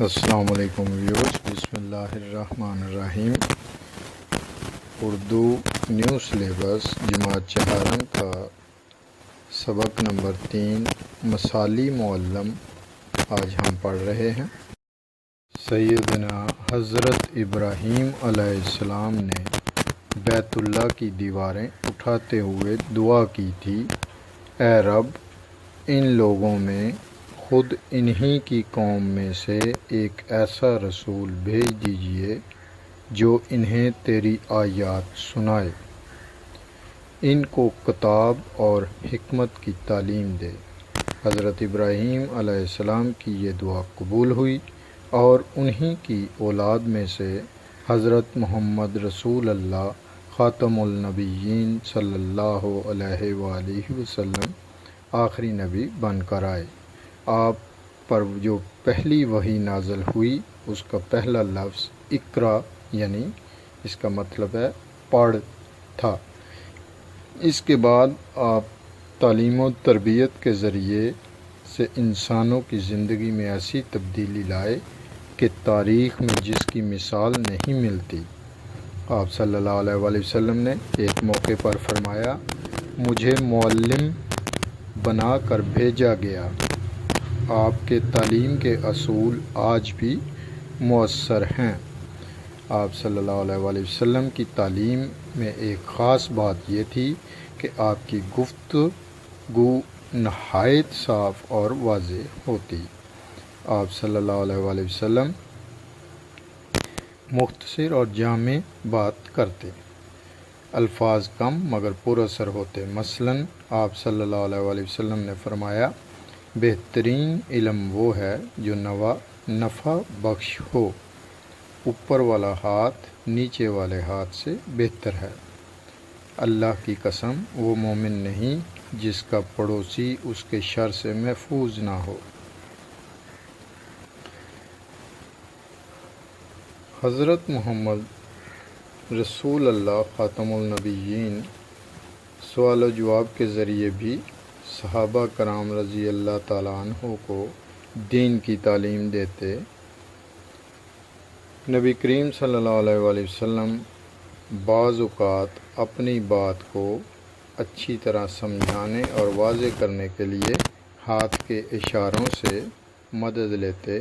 السلام علیکم ویورز، بسم اللہ الرحمن الرحیم۔ اردو نیو سلیبس جماعت چہارم کا سبق نمبر 3 مثالی معلم آج ہم پڑھ رہے ہیں۔ سیدنا حضرت ابراہیم علیہ السلام نے بیت اللہ کی دیواریں اٹھاتے ہوئے دعا کی تھی، اے رب، ان لوگوں میں خود انہی کی قوم میں سے ایک ایسا رسول بھیج دیجئے جو انہیں تیری آیات سنائے، ان کو کتاب اور حکمت کی تعلیم دے۔ حضرت ابراہیم علیہ السلام کی یہ دعا قبول ہوئی اور انہی کی اولاد میں سے حضرت محمد رسول اللہ خاتم النبیین صلی اللہ علیہ وآلہ وسلم آخری نبی بن کر آئے۔ آپ پر جو پہلی وحی نازل ہوئی اس کا پہلا لفظ اقرا یعنی اس کا مطلب ہے پڑھ تھا۔ اس کے بعد آپ تعلیم و تربیت کے ذریعے سے انسانوں کی زندگی میں ایسی تبدیلی لائے کہ تاریخ میں جس کی مثال نہیں ملتی۔ آپ صلی اللہ علیہ وآلہ وسلم نے ایک موقع پر فرمایا، مجھے معلم بنا کر بھیجا گیا۔ آپ کے تعلیم کے اصول آج بھی مؤثر ہیں۔ آپ صلی اللہ علیہ وآلہ وسلم کی تعلیم میں ایک خاص بات یہ تھی کہ آپ کی گفتگو نہایت صاف اور واضح ہوتی۔ آپ صلی اللہ علیہ وآلہ وسلم مختصر اور جامع بات کرتے، الفاظ کم مگر پر اثر ہوتے۔ مثلاً آپ صلی اللہ علیہ وآلہ وسلم نے فرمایا، بہترین علم وہ ہے جو نفع بخش ہو، اوپر والا ہاتھ نیچے والے ہاتھ سے بہتر ہے۔ اللہ کی قسم، وہ مومن نہیں جس کا پڑوسی اس کے شر سے محفوظ نہ ہو۔ حضرت محمد رسول اللہ خاتم النبیین سوال و جواب کے ذریعے بھی صحابہ کرام رضی اللہ تعالیٰ عنہ کو دین کی تعلیم دیتے۔ نبی کریم صلی اللہ علیہ وآلہ وسلم بعض اوقات اپنی بات کو اچھی طرح سمجھانے اور واضح کرنے کے لیے ہاتھ کے اشاروں سے مدد لیتے،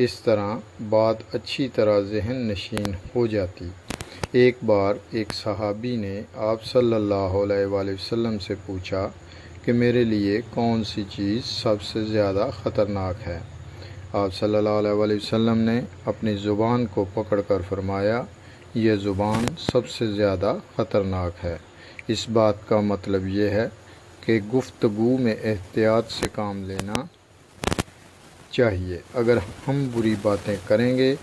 اس طرح بات اچھی طرح ذہن نشین ہو جاتی۔ ایک بار ایک صحابی نے آپ صلی اللہ علیہ وآلہ وسلم سے پوچھا کہ میرے لیے کون سی چیز سب سے زیادہ خطرناک ہے؟ آپ صلی اللہ علیہ وآلہ وسلم نے اپنی زبان کو پکڑ کر فرمایا، یہ زبان سب سے زیادہ خطرناک ہے۔ اس بات کا مطلب یہ ہے کہ گفتگو میں احتیاط سے کام لینا چاہیے۔ اگر ہم بری باتیں کریں گے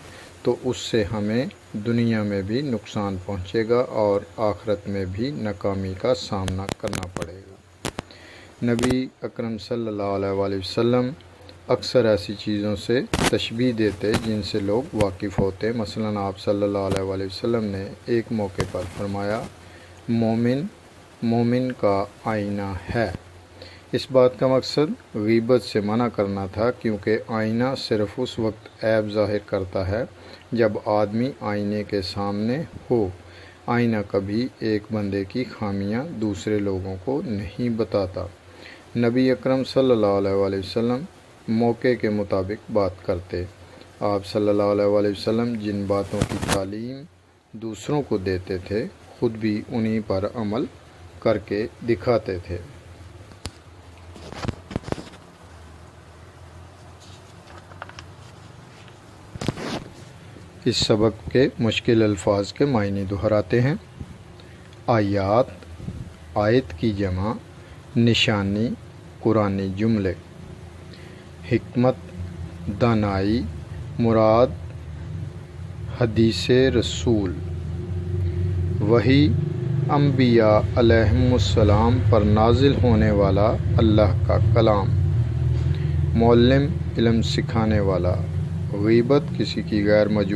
تو اس سے ہمیں دنیا میں بھی نقصان پہنچے گا اور آخرت میں بھی ناکامی کا سامنا کرنا پڑے گا۔ نبی اکرم صلی اللہ علیہ وآلہ وسلم اکثر ایسی چیزوں سے تشبیہ دیتے جن سے لوگ واقف ہوتے۔ مثلاً آپ صلی اللہ علیہ وآلہ وسلم نے ایک موقع پر فرمایا، مومن کا آئینہ ہے۔ اس بات کا مقصد غیبت سے منع کرنا تھا، کیونکہ آئینہ صرف اس وقت عیب ظاہر کرتا ہے جب آدمی آئینے کے سامنے ہو۔ آئینہ کبھی ایک بندے کی خامیاں دوسرے لوگوں کو نہیں بتاتا۔ نبی اکرم صلی اللہ علیہ وآلہ وسلم موقع کے مطابق بات کرتے۔ آپ صلی اللہ علیہ وآلہ وسلم جن باتوں کی تعلیم دوسروں کو دیتے تھے، خود بھی انہی پر عمل کر کے دکھاتے تھے۔ اس سبق کے مشکل الفاظ کے معنی دہراتے ہیں۔ آیات، آیت کی جمع، نشانی، قرآنی جملے۔ حکمت، دانائی، مراد حدیث رسول۔ وحی، انبیاء علیہم السلام پر نازل ہونے والا اللہ کا کلام۔ معلم، علم سکھانے والا۔ غیبت، کسی کی غیر موجود